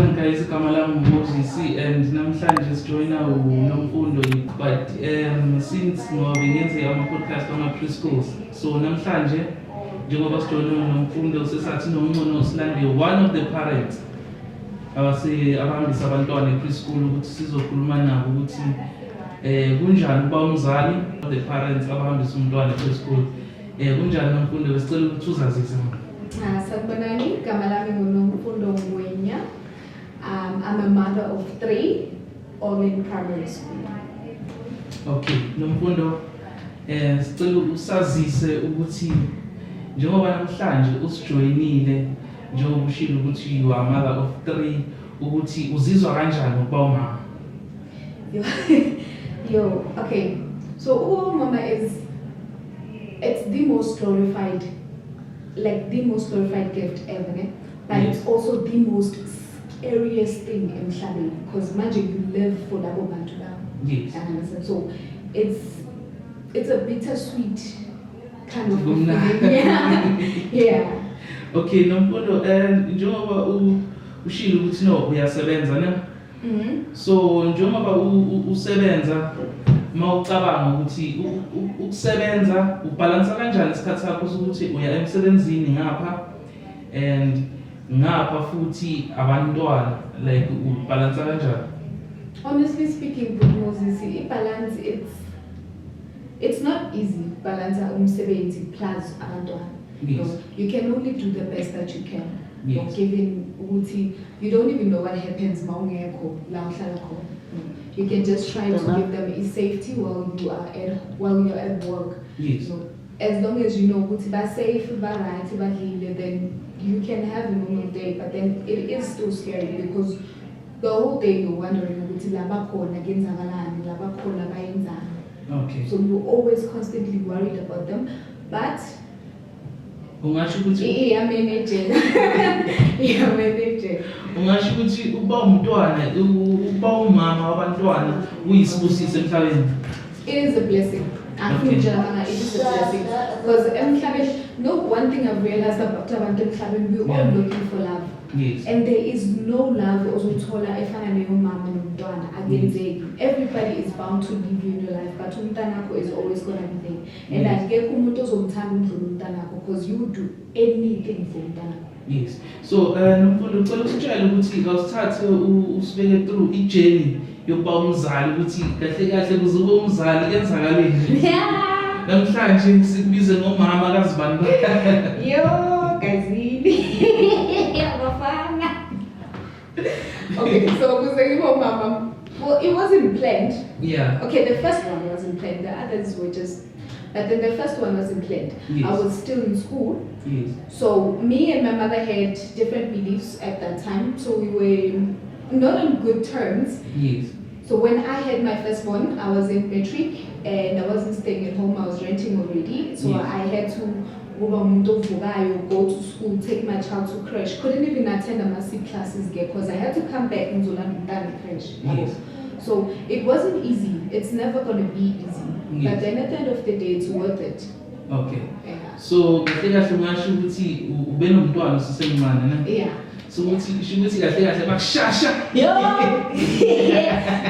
Sanibonani guys, igama lami Moses and namhlanje sijoyina uNomfundo but since ngoba ngenze ama-podcast ama-preschools so namhlanje njengoba sijoyina uNomfundo sesathi nomncono silandile one of the parents abahambisa abantwana e-preschool ukuthi sizokhuluma nabo ukuthi kunjani ukuba umzali the parents abahambisa umntwana e-preschool kunjani Nomfundo besicela ukuthi uzazise Sanibonani, igama lami nguNomfundo Ngwenya. I'm a mother of 3, all in primary school. Okay, Nomfundo, sicela usazise ukuthi njengoba namhlanje usijoyinile njengoba ushilo ukuthi you are mother of 3 ukuthi uzizwa kanjani ukuba umama? Okay. So mama it's the most glorified gift ever, né? But Yes. it's also the most scariest thing emhlabeni because manje you live for labo bantu now. Yes. And so it's a bittersweet kind of Kumnandi. feeling. Yeah. Okay, Nomfundo, njengoba ushilo ukuthi no uyasebenza ne? So njengoba usebenza mawucabanga ukuthi ukusebenza ubalansa kanjani isikhathi sakho sokuthi uya emsebenzini ngapha and ngapha futhi abantwana like ubalansa kanjani? Honestly speaking, with Moses, balance it's not easy. Balance umsebenzi plus abantwana. Yes. You can only do the best that you can. Yes. Given ukuthi you don't even know what happens mawungekho la uhlala khona. You can just try to give them a safety while you're at work. Yes. So as long as you know ukuthi ba safe, ba right, ba healed, then you can have a normal day. But then it is still scary because the whole day you're wondering ukuthi la bakhona kenzakalani, la bakhona bayenzani. Okay. So you're always constantly worried about them. But Ungasho ukuthi iyameneje. ungasho ukuthi uba umntwana uba umama wabantwana uyisibusiso emhlabeni. It is a blessing. Okay. It is a blessing. Because one thing I've realized about abantu emhlabeni, we're all looking for love. Yes. And there is no love ozothola efana neyomama nomntwana akenzeki. Everybody is bound to leave you in your life, but umntanakho is always going to be there. And Yes. akekho umuntu ozomthanda undlula umntanakho because you would do anything for umntanakho. Yes. So Nomfundo ucela usitshele ukuthi awusithathe usibeke through i-journey yokuba umzali ukuthi kahle kuze ube umzali kenzakaleni. Namhlanje sikubize ngomama kazibani. Yo, Gazini. Bafana. Okay, so mama. Well, it wasn't planned. Yeah. Okay, the first one wasn't planned. The others were just. But then the first one wasn't planned. Yes. I was still in school. Yes. So me and my mother had different beliefs at that time. So we were not on good terms. Yes. So when I had my firstborn, I was in matric and I wasn't staying at home. I was renting already. So Yes. I had to go to school, take my child to crash. Couldn't even attend a massive classes because I had to come back and crash. Yes. So it wasn't easy. It's never going to be easy. Yes. But then at the end of the day, it's worth it. Okay. Yeah. So kahle ungasho ukuthi ube nomntwana usesemncane ne? Yeah. So ukuthi kahle bakushasha. Yo!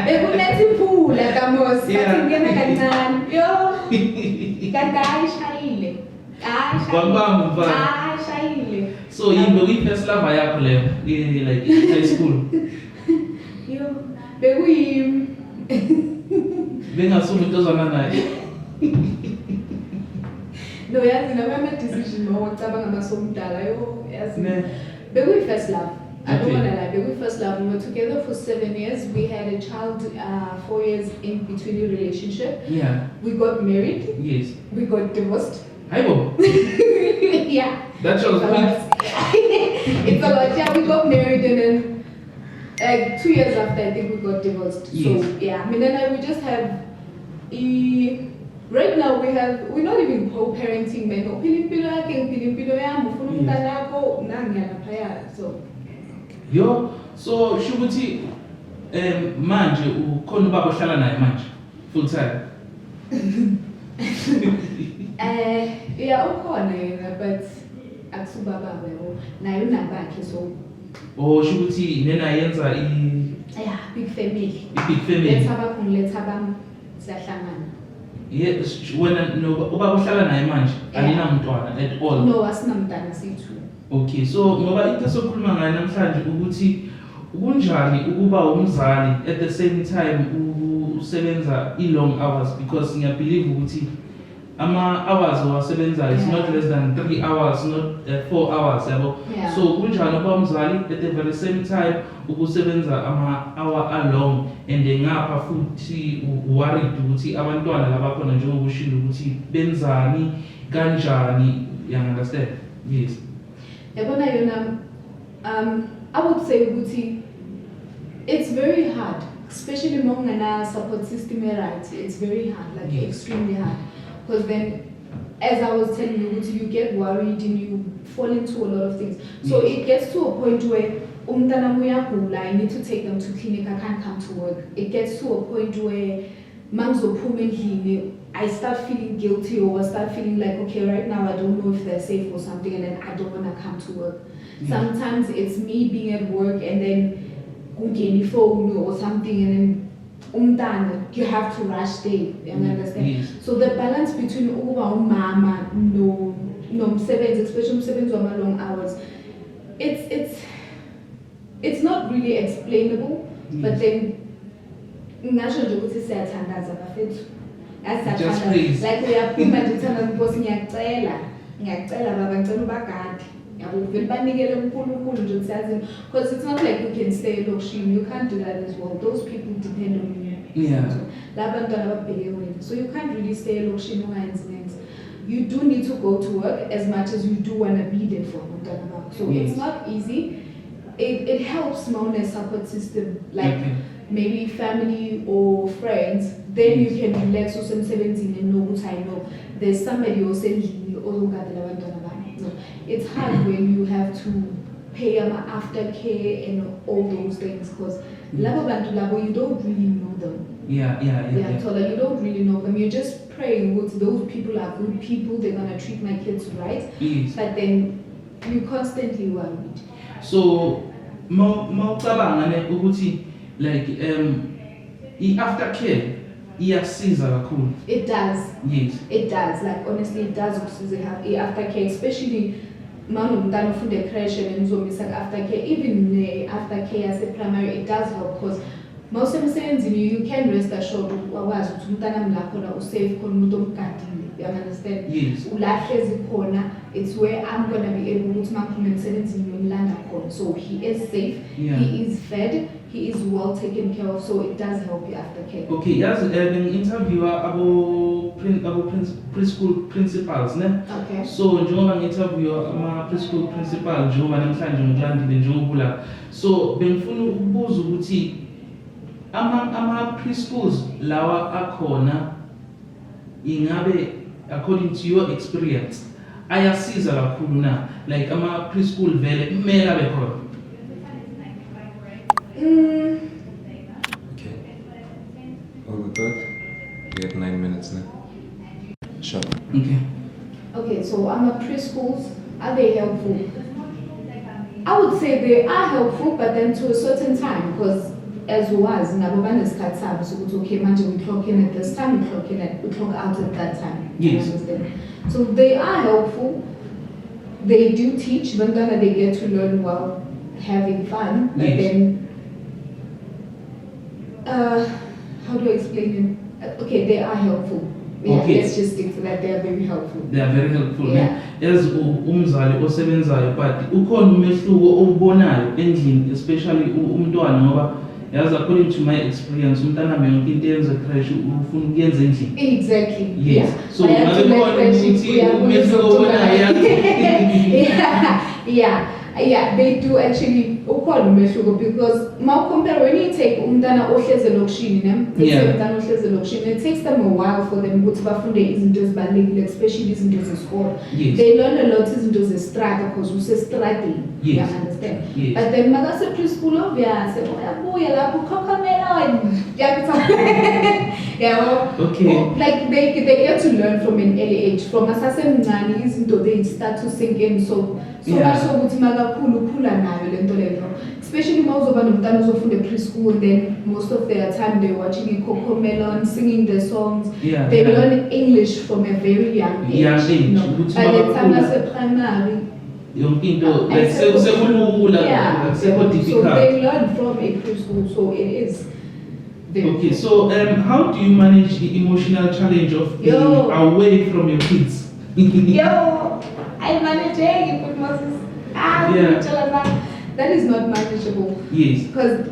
Bekuletha imphula kaMosi, Yeah. kathi ngena kancane. Yo! Kanti ayishayile. Kwabamba mfana. Ayishayile. So yimbe kwi-first love yakho leyo like in high school. Yo! Bekuyimi. Bengasumi into ozwana naye. No, yazi nami ama-decision mawacabanga amasomdala yo yazi. Ne. Bekuyi first love. I don't Okay. want to lie. Bekuyi first love. We were together for 7 years. We had a child 4 years in between the relationship. Yeah. We got married. Yes. We got divorced. Aibo. Yeah. That shows quick. It's a lot. Yeah, we got married and then 2 years after I think we got divorced. Yes. So yeah, I mean then we just have right now we're not even co-parenting men. No, so Yo, so shukuthi manje ukhona ubaba ohlala naye manje full time. Yeah, ukhona yena but akusubaba yabo naye unabakhe so or sho ukuthi nena yenza Yeah, big family. big family. Let's have siyahlangana. Yes, wena no ubaba uhlala naye manje aninamntwana at all. No, asinamntana sithu. Okay, so ngoba into sokhuluma ngayo namhlanje ukuthi kunjani ukuba umzali at the same time usebenza long hours, because ngiyabelieve ukuthi ama hours owasebenzayo is not less than 3 hours, not 4 hours yabo. Yeah. So kunjani ukuba umzali at the very same time ukusebenza ama hour along and ngapha futhi worried ukuthi abantwana labakhona njengokushilo ukuthi benzani kanjani, you understand? Yes. Yabona yona, I would say ukuthi it's very hard, especially among a support system, right? It's very hard, like Yes. extremely hard, because then, as I was telling you, you get worried and you fall into a lot of things. So Yes. it gets to a point where umntana muyagula, I need to take them to clinic, I can't come to work. It gets to a point where I start feeling guilty, or I start feeling like, okay, right now I don't know if they're safe or something, and then I don't want to come to work. Yes. Sometimes it's me being at work and then kungeni phone or something, and then you have to rush there. You understand? Yes. So the balance between uba umama no msebenzi, especially msebenzi wama long hours, it's not really explainable. Yes. But then ngasho nje ukuthi siyathandaza bafethu. Just please. Like uyaphuma nje uthandaza because ngiyacela baba ngicela ubagadi. Yabo vele banikele uNkulunkulu nje siyazi, because it's not like you can stay elokishini. You can't do that as well. Those people depend on you. Yeah. Labantwana babheke wena. So you can't really stay elokishini ungayenzi nento. You do need to go to work as much as you do want to be there for abantwana bakho. So Yes. it's not easy. It helps more in a support system, like Okay. maybe family or friends. Then you can relax or something and know what I know. There's somebody who said no. It's hard when you have to pay aftercare and all those things, because you don't really know them. Yeah. You don't really know them. You're just praying what those people are good people, they're gonna treat my kids right. Yes. But then you constantly worried. So mawucabanga ne ukuthi like i-aftercare iyasiza kakhulu. It does. Yes. It does. Like honestly, it does have aftercare, especially mawunomntana ufunda ecreche and uzomisa aftercare. Even aftercare as a primary, it does help, because most emsebenzini you can rest assured wawazi ukuthi umntana mlakhona usafe khona umuntu omgadile. You understand? Yes. Ulahlezi khona, it's where I'm going to be able to maphuma emsebenzini yomlanda khona. So he is safe, Yeah. he is fed, he is well taken care of, so it does help you aftercare. Okay, yazi ngi-interviewa abo preschool principals ne. Okay. So njengoba ngi-interviewa ama preschool principal njengoba namhlanje ngilandile njengobula. So bengifuna ukubuza ukuthi ama preschools lawa akhona ingabe according to your experience ayasiza kakhulu na, like ama preschool vele kumele abe khona? Okay. All with that? We have 9 minutes now. Sure. Okay, so preschools, are they helpful? I would say they are helpful, but then to a certain time, because as was nabo banesikhathi sabo sokuthi okay manje we clock in at this time, we clock out at that time. Yes. You understand? So they are helpful. They do teach, but then they get to learn while having fun. But Yes. then how do I explain it? Okay, they are helpful. Yeah, Okay. let's just stick to that. They are very helpful. They are very helpful. Yeah. As umzali osebenzayo, but ukhona umehluko owubonayo endlini, especially umntwana ngoba yazi according to my experience umntana yonke into yenza crash ufuna ukuyenza endlini. Exactly. Yes. Yeah. So ngabe khona ukuthi umehluko obonayo yeah, they do actually ukhona umehluko, because compare when you take umntana ohlezi elokishini umntana ohlezi elokishini, it takes them a while for them ukuthi bafunde izinto ezibalulekile, especially izinto zesikole. Yes. They learn a lot izinto zestrata because usestrateni. Yes. You understand? Yes. But then makase preschool obviously uyabuya lapho khokhamela wena. Yeah, Okay. like they get to learn from an early age. From asasemncane izinto they start to sink in. So Yeah. much so ukuthi makakhulu ukhula nayo lento leyo. Especially mawuzoba nomntana ozofunda preschool, then most of their time they're watching Cocomelon, singing their songs. Yeah, They yeah. learn English from a very young age. Young age. You know. Ukuthi By the time makakhula- ase primary. Yonke into I like said- sekulula Yeah. akusekho So difficult. they learn from a preschool, so it is. very Okay, so how do you manage the emotional challenge of being Yo. away from your kids? Yo, I manage it, but Moses. Yeah. That is not manageable. Yes, Because,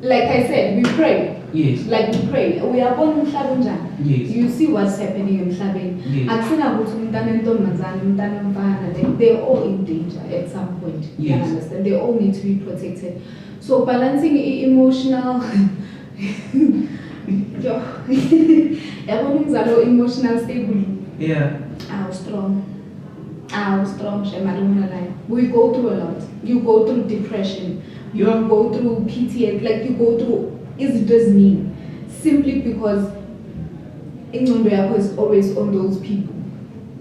like I said, we pray. yes, Like we pray. We are born in yes, You see what's happening in Mhlabeni. yes, Akusina ukuthi umntana entombazane, umntana mfana, they're all in danger at some point. You Yes. understand? They all need to be protected. So balancing emotional yo yabona umzalo emotional stable. yeah, Strong. Strong, Shema, I don't wanna lie. We go through a lot. You go through depression. You Yeah. go through PTSD. Like you go through, it does mean simply because ingqondo yakho is always on those people.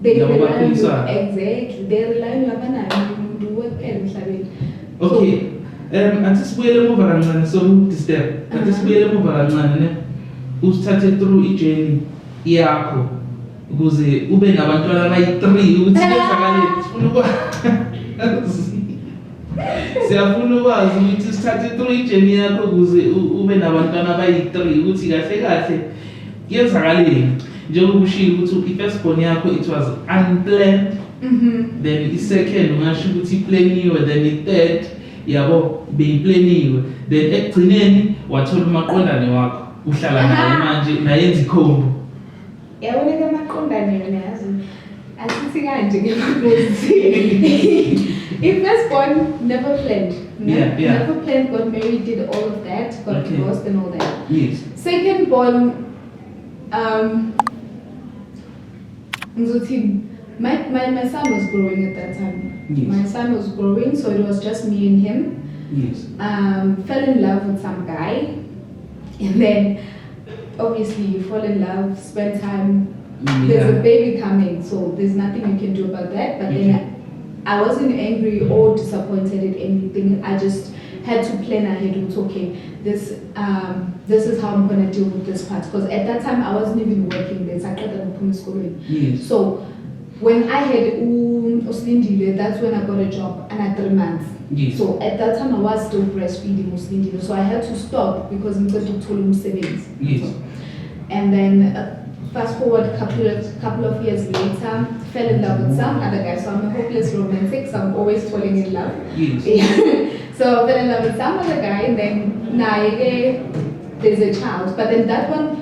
They Yeah, rely on you. bakhulisa. Exactly. They rely on you. Abanayo umuntu kuphela emhlabeni. okay. Athi sibuyele emuva kancane so disturb. Athi sibuyele emuva kancane ne. Usithathe through i-journey yakho ukuze ube nabantwana abayi-3 ukuthi kwenzakaleni. Sifuna ukwazi. Siyafuna ukwazi ukuthi sithathe through i-journey yakho ukuze ube nabantwana abayi-3 ukuthi kahle kahle kwenzakaleni. Njengoba ushilo ukuthi i-first born yakho it was unplanned. Then i-second ungasho ukuthi iplaniwe, then i-third yabo beyiplaniwe, then ekugcineni wathola umaqondane wakho uhlala naye manje nayenza ikhombo. Yabona ke amaqondane yona yazi asithi kanje ke mfowethu. If first born never planned. Yeah, yeah. Never planned, got married, did all of that, got Okay. divorced and all that. Yes. Second born, Nzuti, my son was growing at that time. Yes. My son was growing, so it was just me and him. Yes. Fell in love with some guy, and then obviously you fall in love, spend time. There's a Yeah. baby coming, so there's nothing you can do about that. But then I wasn't angry or disappointed at anything. I just had to plan ahead with okay, this is how I'm gonna deal with this part. Because at that time I wasn't even working there. Yes. So when I had Uslindile, that's when I got a job and at 3 months. Yes. So at that time I was still breastfeeding Uslindile. So I had to stop because I'm going to told him savings. Yes. And then fast forward a couple of years later, fell in love with some other guy. So I'm a hopeless romantic, so I'm always falling in love. Yes. So I fell in love with some other guy, and then there's a child. But then that one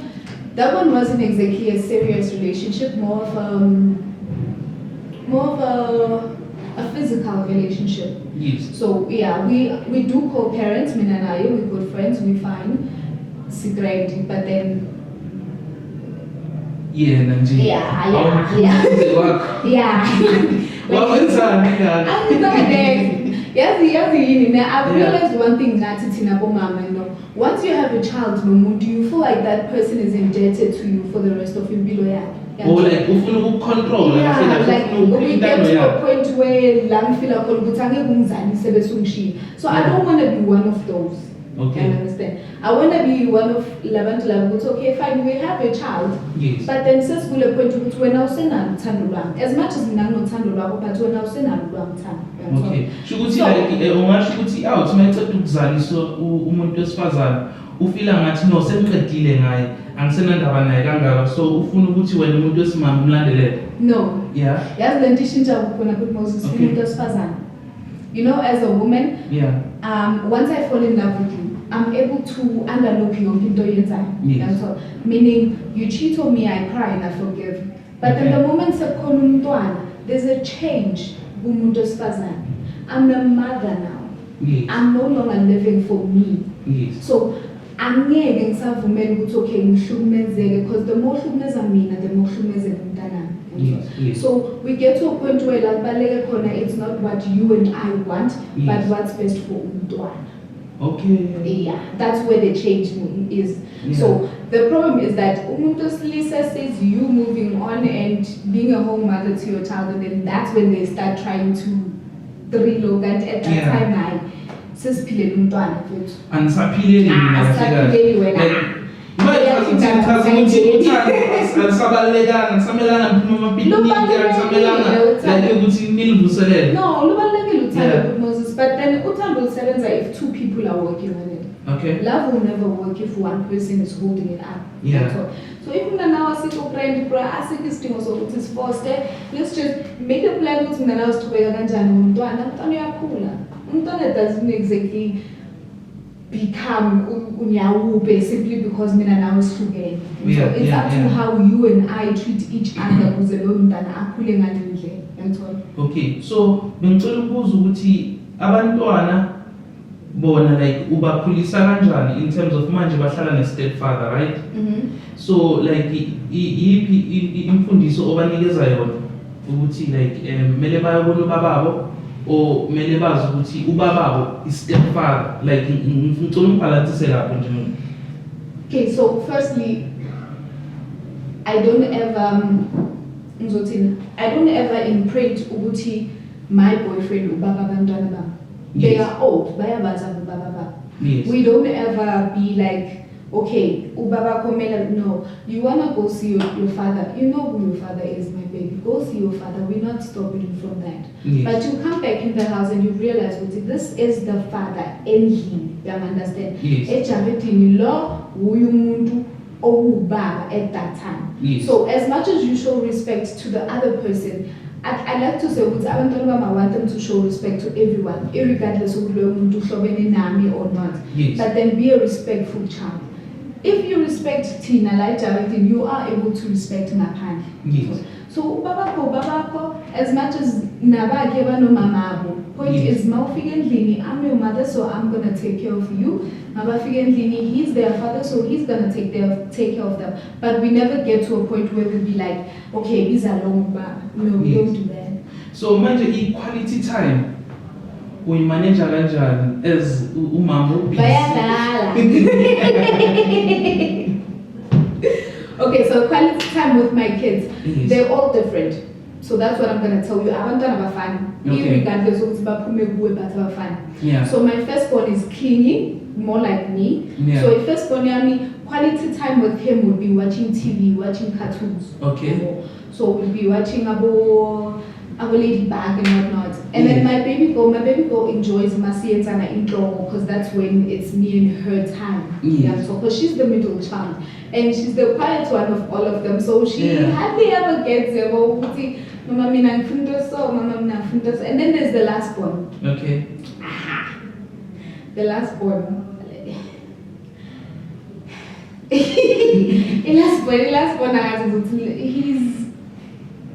wasn't exactly a serious relationship, more of a physical relationship. Yes. So yeah, we do co-parent, me and I, we're good friends, we fine, secret, but then Yeah, Nanji. Yeah. Wawenzani ngani? I've realized one thing that once you have a child, do you feel like that person is indebted to you for the rest of your life? Or like ufuna ukucontrol Yeah, like we get to a yeah. point where langfila so I don't want to be one of those. Okay. You understand? I want to be one of Lavant Lavut. Okay, fine, we have a child. Yes. But then says we'll point to when I was in as much as Nano Tandula, but when I was in Okay. Shukuthi like ungasho ukuthi awuthumeceda ukuzalisa umuntu wesifazane ufila ngathi no semqedile ngaye angisenandaba naye kangaka so ufuna ukuthi wena umuntu wesimama umlandelele. No. Yeah. Yes, then tishintsha ukona kuthi Moses Okay. umuntu wesifazane. You know, as a woman, Yeah. once I fall in love with you, I'm able to underlook yonke into oyenzayo. Yes. So, meaning you cheat on me, I cry and I forgive. But Okay. then the moment sekukhona umntwana, there's a change kumuntu wesifazane. I'm a mother now. Yes. I'm no longer living for me. Yes. So angeke ngisavumela ukuthi okay ngihlukumezeke because the more hlukumeza mina the more hlukumezeka umntanami. Yes. Yes. So we get to a point where like baleke khona it's not what you and I want Yes. but what's best for umntwana. Okay. Yeah, that's where the change is. Yeah. So the problem is that umuntu wesilisa says you moving on and being a home mother to your child, and then that's when they start trying to relook, and at that Yeah. time hayi sesiphilele umntwana futhi. Anisaphileli mina Asisaphileli wena. chaza ukuthi uthando alisabalulekanga alisamelanga niphuma amapikniki alisamelanga like ukuthi nilivuselele. No, lubalulekile uthando Yeah. with Moses, but then uthando lusebenza if two people are working on it. Okay. Love will never work if one person is holding it up. Yeah. That's all. So if mnanawa siku-plan, bro, asikho isidingo sokuthi sifoste, let's just make a plan ukuthi mnanawa siqhubeka kanjani ngomntwana. Umntwana uyakhula. Umntwana doesn't exactly become unyawube simply because mina nawe sihlukene. Yeah, So it's yeah, up to yeah. how you and I treat each other ukuze loyo mntwana akhule ngale ndlela. That's all. Okay, so bengicela ukubuza ukuthi abantwana bona like ubakhulisa kanjani in terms of manje bahlala ne-stepfather, right? So like yiphi imfundiso obanikeza yona ukuthi like mele bayobona ubababo or mele bazi ukuthi ubababo is-stepfather, like ngicela ungibhalansise lapho nje mina. Okay, so firstly, I don't ever imprint ukuthi my boyfriend ubaba abantwana bami. They Yes. are old, bayabazi ubaba babo. Yes. We don't ever be like, okay, ubaba komela, no. You wanna go see your father. You know who your father is, my baby. Go see your father. We're not stopping you from that. Yes. But you come back in the house and you realize this is the father in him. You understand? Yes. Ejabetini lo uyumuntu owubaba at that time. Yes. So as much as you show respect to the other person, I like to say ukuthi abantwana bami, I want them to show respect to everyone, irregardless of loyo muntu uhlobene nami or not. Yes. But then be a respectful child. If you respect Tina like Jaredin, you are able to respect ngaphandle. Yes. So ubabakho, as much as nabakhe banomamabo, point Yes. is mawufika endlini, I'm your mother, so I'm gonna take care of you. Mabafika endlini, he's their father, so he's gonna take care of them. But we never get to a point where we'll be like, okay, these are long baba. No, we Yes. don't do that. So manje i-quality time uyimanage kanjani as umama ubusy? Bayadala. Okay, so quality time with my kids, Yes. they're all different. So that's what I'm gonna tell you. Abantwana bafana, Okay. irregardless ukuthi baphume kuwe but bafana. Yeah. So my firstborn is clingy, more like me. Yeah. So if firstborn yami, quality time with him would be watching TV, watching cartoons. Okay. So we'll be watching abo Ladybug and whatnot. And then my baby girl enjoys Masienzana intro because that's when it's me and her time. Yeah. So because she's the middle child and she's the quiet one of all of them. So she Yeah. hardly ever gets there. Mama mina ngifunda so, mama mina ngifunda so. And then there's the last one. Okay. The last born.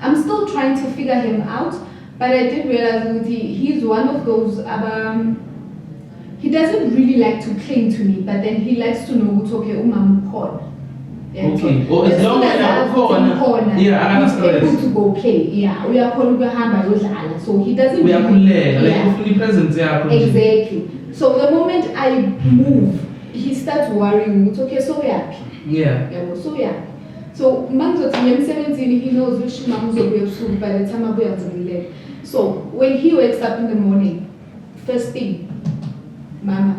I'm still trying to figure him out, but I did realize that he's one of those he doesn't really like to cling to me, but then he likes to know what's okay, call. Okay. Or as long as I'm corner. Yeah, I he's able understand. to go play. Yeah, we are calling so he doesn't We are really- like yeah. fully present yakho nje. Exactly. So the moment I move, he starts worrying. It's okay, so yeah. Yeah. So yeah. So manzothi ngemsebenzini, he knows which mom uzobuya ebusuku by the time abuya ngizolele. So when he wakes up in the morning, first thing, mama.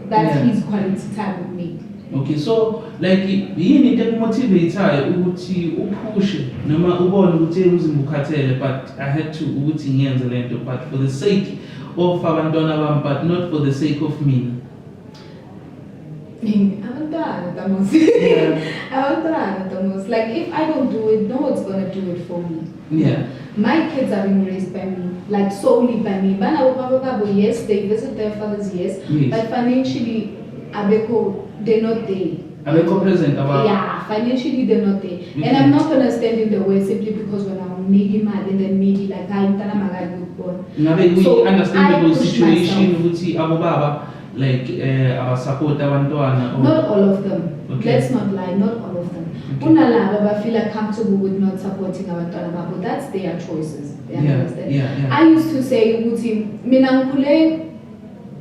That's Yeah. his quality time with me. Okay, so like yini into ekumotivateayo ukuthi upushe noma ubone ukuthi umzimba ukhathele, but I had to ukuthi ngiyenze lento, but for the sake of abantwana bami, but not for the sake of mina. Abantwana, Damos. Yeah. Abantwana, Damos. Like if I don't do it, no one's gonna do it for me. Yeah. My kids are being raised by me, like solely by me. Yes, they visit their fathers, yes. Yes. But financially, they're not there. Abekho present about. Yeah, financially they're not there. And I'm not gonna stand in the way simply because when I'm making mad and then maybe like I'm born. Ngabe So, understandable I push situation myself. ukuthi abo baba like abasupport abantwana or Not all of them. Okay. Let's not lie, not all of them. Okay. Unalaba feel comfortable with not supporting abantwana babo. That's their choices. You Yeah, understand? yeah. I used to say ukuthi mina ngikhule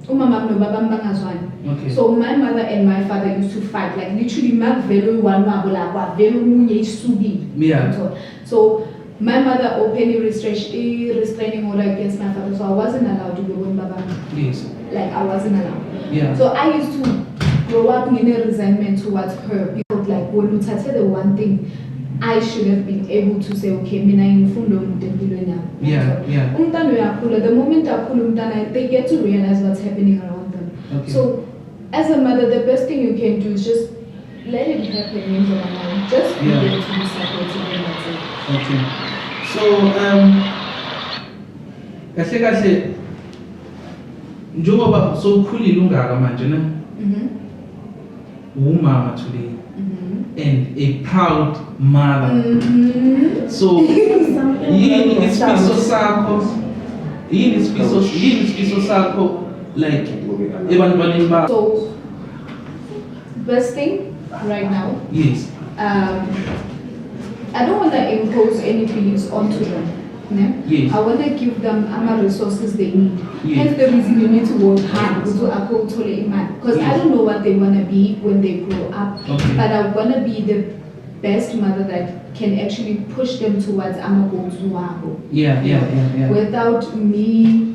umama nobaba bangazwani. Okay. So my mother and my father used to fight, like literally makuvele one wabo la kwavele umunye isukile. Yeah. So my mother openly restraining order against my father, so I wasn't allowed to go with baba. Yes. Like I wasn't allowed. Yeah. So I used to grow up in a resentment towards her because like when you tell the one thing, I should have been able to say, okay, mina ngifundo empilweni yami. Yeah, yeah. Umntwana uyakhula, the moment akhula umntwana, they get to realize what's happening around them. Okay. So as a mother, the best thing you can do is just let it happen. Just be Yeah. there to be supportive and that's it. Okay. So kahle njengoba sokhulile ungaka manje na umama today and a proud mother. So yini isifiso sakho like ebantwaneni bakho? So best thing right now, Yes. I don't want to impose any beliefs onto them. Ne? Yes. I want to give them resources they need. Yes. Hence the reason you need to work hard because I Yes. don't know what they want to be when they grow up. Okay. But I want to be the best mother that can actually push them towards goals Yeah. without me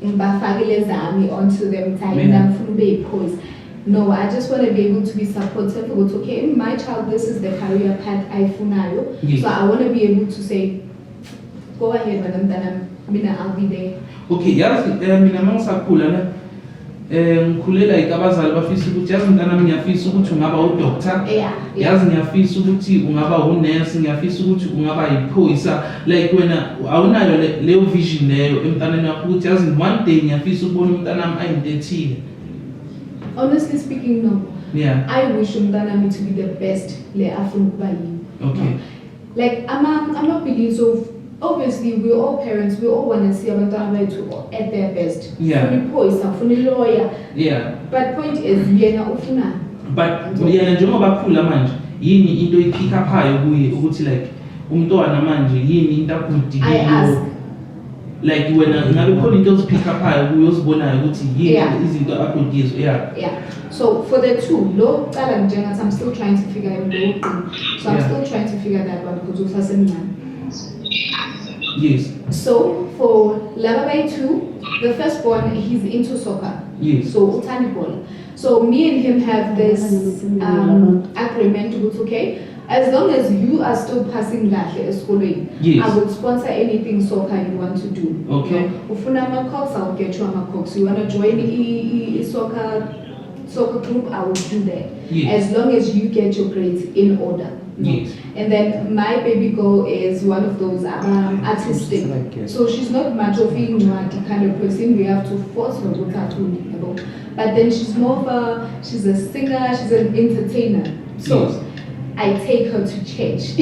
ngibafakele zami onto them telling Yeah. them funa ube poised. No, I just want to be able to be supportive. Okay, my child, this is the career path I funayo. Yes. So I want to be able to say, go ahead, madam, I'll be there. Okay, yazi mina mangisakhula na ngikhule like abazali bafisa ukuthi yazi mntana ngiyafisa ukuthi ungaba udoctor. Yeah. Yazi ngiyafisa ukuthi ungaba unurse, ngiyafisa ukuthi ungaba yiphoyisa, like wena awunayo leyo vision leyo emntaneni wakho ukuthi yazi one day ngiyafisa ukubona umntana wami ayintethile. Honestly speaking, no. Yeah. I wish umntanami to be the best le afuna ukuba yini. Okay. No. Like I'm not believing so. Obviously, we're all parents. We all want to see abantwana bethu at their best. Yeah. Funa iphoyisa, funa lawyer. Yeah. But point is, yena ufuna. But yena njengoba akhula manje yini into ipick up hayo kuye ukuthi like umntwana manje yini into I ask. like wena ngabe khona into ozipick up hayo kuye ozibonayo ukuthi yini Yeah. izinto akudizwe. Yeah. Yeah. So for the two, low talent generals, I'm still trying to figure out the thing. So I'm Yeah. still trying to figure that one because it's a seminar. Yes. So for Lababai 2, the firstborn, he's into soccer. Yes. So Utani ball. So me and him have this agreement with okay. As long as you are still passing kahle esikolweni, Yes. I would sponsor anything soccer you want to do. Okay. Ufuna ama-cox, I'll get you ama-cox. You want to join soccer group, I will do that. Yes. As long as you get your grades in order. Yes. And then my baby girl is one of those artistic. So she's not much of a kind of person. We have to force her with her to. But then she's more of she's a singer, she's an entertainer. So Yes. I take her to church.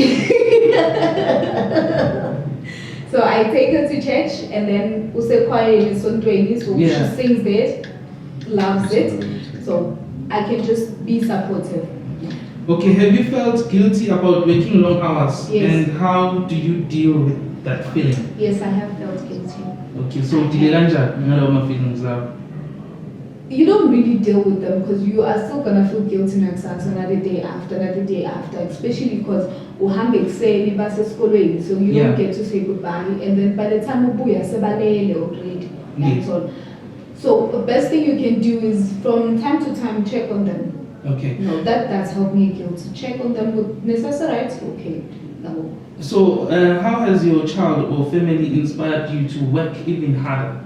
So I take her to church and then use choir in Sontweni, so Yeah. she sings there, loves it. So I can just be supportive. Okay, have you felt guilty about working long hours? Yes. And how do you deal with that feeling? Yes, I have felt guilty. Okay, so dilelanja ngalawo feelings zakho. You don't really deal with them because you are still gonna feel guilty next time, another day after, especially because uhambe kuseni base esikolweni, so you Yeah. don't get to say goodbye, and then by the time ubuya sebalele already. Yes. That's all. So the best thing you can do is from time to time check on them. Okay. No, that's helped me guilty. Check on them with necessary. Okay. No. So, how has your child or family inspired you to work even harder?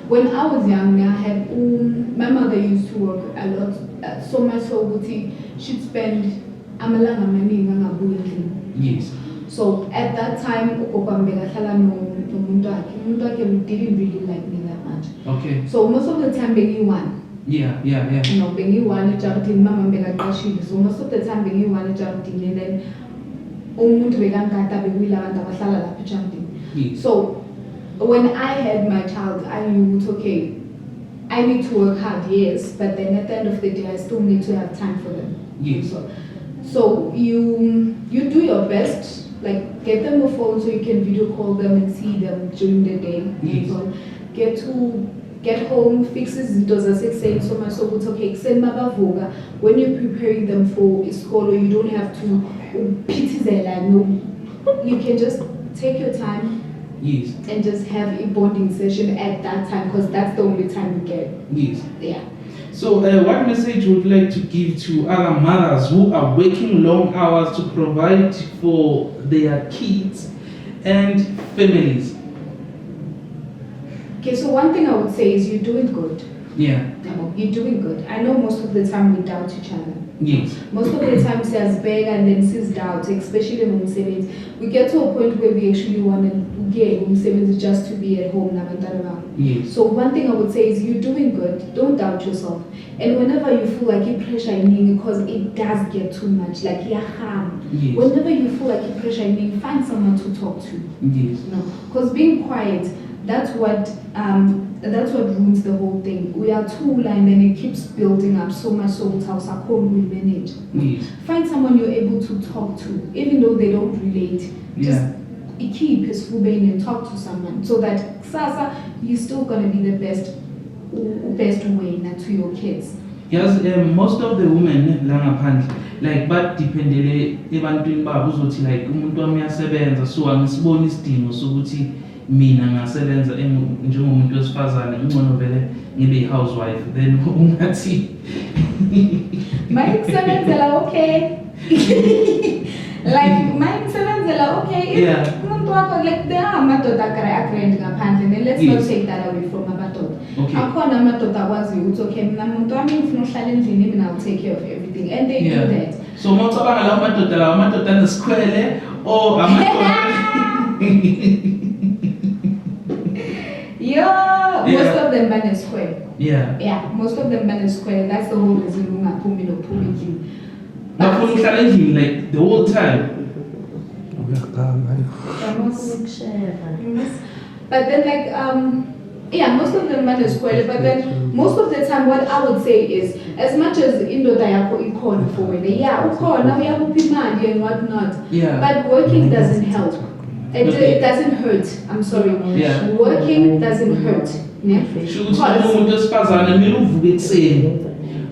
When I was young, I had my mother used to work a lot, so much so that she'd spend amalanga amaningi angabuyi endlini. Yes. So at that time, ugogo begahlala nomuntu wakhe. Umuntu wakhe didn't really like me that much. Okay. So most of the time, bengiyi-one. Yeah. No, bengiyi-one ejaridini, mama bekaqashile. So most of the time, bengiyi-one ejaridini, and then umuntu bekangaka bekuyilaba abantu abahlala lapha ejaridini. Yes. So when I had my child, I knew, okay, I need to work hard, yes, but then at the end of the day, I still need to have time for them. Yes. So you do your best like get them a phone so you can video call them and see them during the day. Yes. So get home, fix izinto zasekuseni so much so ukuthi okay ekuseni mabavuka when you're preparing them for isikolo you don't have to phithizela no, you can just take your time Yes. and just have a bonding session at that time because that's the only time you get. Yes. Yeah. So, what message would you like to give to other mothers who are working long hours to provide for their kids and families? Okay, so one thing I would say is you're doing good. Yeah. No, you're doing good. I know most of the time we doubt each other. Yes. Most of the time says beg and then says doubt, especially when we get to a point where we actually want to get just to be at home. Yes. So one thing I would say is you're doing good. Don't doubt yourself. And whenever you feel like you're pressuring, because it does get too much, like Yes. whenever you feel like you're pressuring, find someone to talk to. Yes. No, because being quiet, that's what ruins the whole thing. We are too and then it keeps building up so much so it's how we manage. Yes. Find someone you're able to talk to, even though they don't relate. Just keep peaceful being and talk to someone so that Sasa you're still gonna be the best way to your kids. Yes, most of the women la ngaphandle like badependele ebantwini babo uzothi like umuntu wami uyasebenza so angisiboni isidingo sokuthi mina ngasebenza njengomuntu wesifazane ngcono vele ngibe housewife then ungathi Mayisebenzela okay. Like mayisebenzela okay. Yeah. Umuntu wakho like there are amadoda agree ngaphandle and let's not take that away from amadoda. Okay. Akhona amadoda akwazi ukuthi okay mina umuntu wami ngifuna uhlala endlini mina I'll take care of everything and they do that. So mawucabanga lawo amadoda anesikhwele or amadoda most of them ban square. Yeah. Most of them ban square. That's the whole reason ungaphumi nophumi. Bafuna uhlala endlini like the whole time. But then most of them ban square. But then most of the time what I would say is as much as indoda yakho ikhona for wena, ukhona uyakupha imali and whatnot. Yeah. But working doesn't help. It doesn't hurt. I'm sorry. Yeah. Working doesn't hurt. Yeah. Shukuthi umuntu wesifazane kumele uvuke ekuseni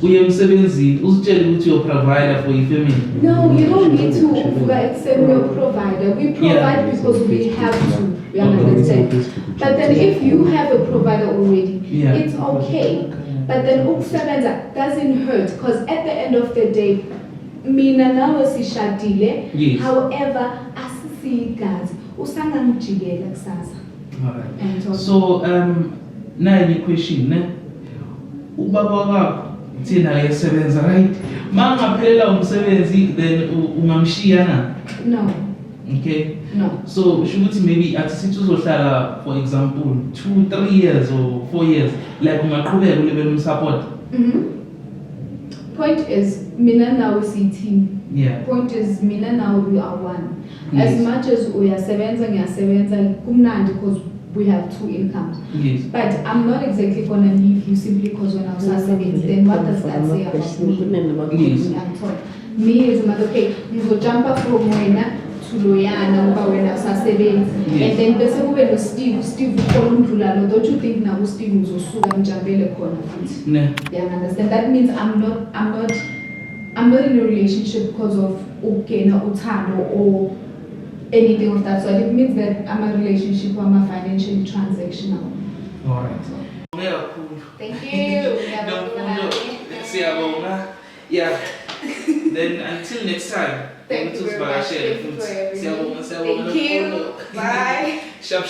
uye emsebenzini uzitshele ukuthi you're provider for your family. No, you don't need to accept your provider. We provide because we have to. We understand. But then if you have a provider already, it's okay. But then ukusebenza doesn't hurt because at the end of the day, mina nawe sishadile. Yes. However, asisigazi usangangijikela kusasa. Alright. So nayi question ne ubaba wakho thina uyasebenza right mangaphelela umsebenzi then ungamshiya na. No. Okay. No. So shukuthi maybe athi uzohlala for example 2-3 years or 4 years like ungaqhubeka ulebe umsupport. Point is mina nawe siyi-team. Yeah. Point is mina nawe we are one. As Yes. much as uyasebenza ngiyasebenza kumnandi because we have 2 incomes. Yes. But I'm not exactly gonna leave you simply because when I was seven, then what does that say about me? Yes. I'm told. Me as a mother, okay, you go jump up from wena to Loyana ngoba wena usasebenza. Yes. And then bese kube no Steve ukhona undlula lo. Don't you think now Steve uzosuka mjambele khona futhi? Ne. Yeah, I understand. That means I'm not in a relationship because of ukena uthando or anything of that sort. It means that I'm a relationship or I'm a financially transactional. All right. Thank you. Siyabonga. Yeah. Then until next time. Thank you very much. Thank you for everything. Siyabonga. Thank you. Bye. Sharp.